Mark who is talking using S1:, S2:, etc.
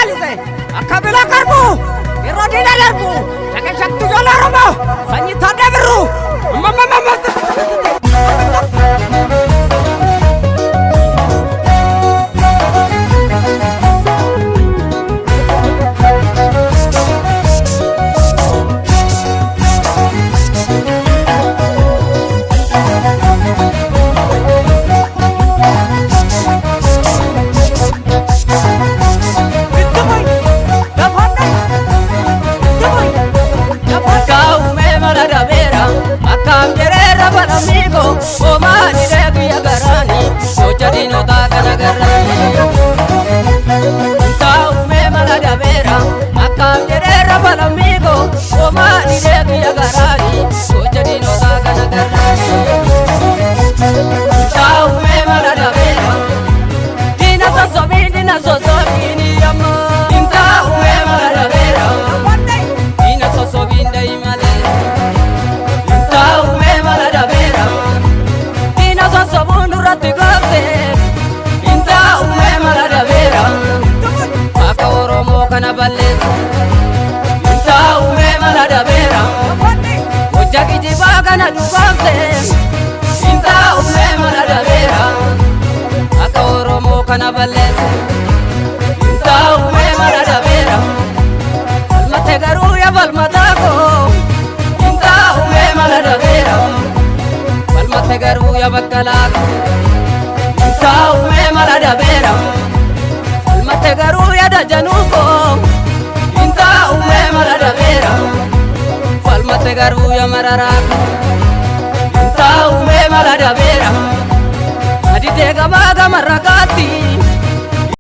S1: jalise akabila karbu irodina darbu jaga shaktu jola romo sanyi tadabru mama
S2: amigo, o mani regi agarani, o jadino da ganagarani. Tau me malada vera, akam jerera bal amigo, o mani regi agarani, o jadino da ganagarani. Tau me malada vera, dina sosobini amma. Tau me malada vera, dina sosobini imale. Tau me malada vera, dina sosobunu rati gafte. Tau me malada vera, maka oromo kana balesa. Tau me malada vera, ojaki jiba kana dugafte. Tau me malada vera, maka oromo kana balesa. Tau me malada vera, almate garu ya balmatako. Tau me malada vera, almate garu ya bakalako. Tau me malada vera, almate garu ya dajanuko. Tau me malada vera, almate garu ya mararako. Tau me malada vera, adite gama gama rakati.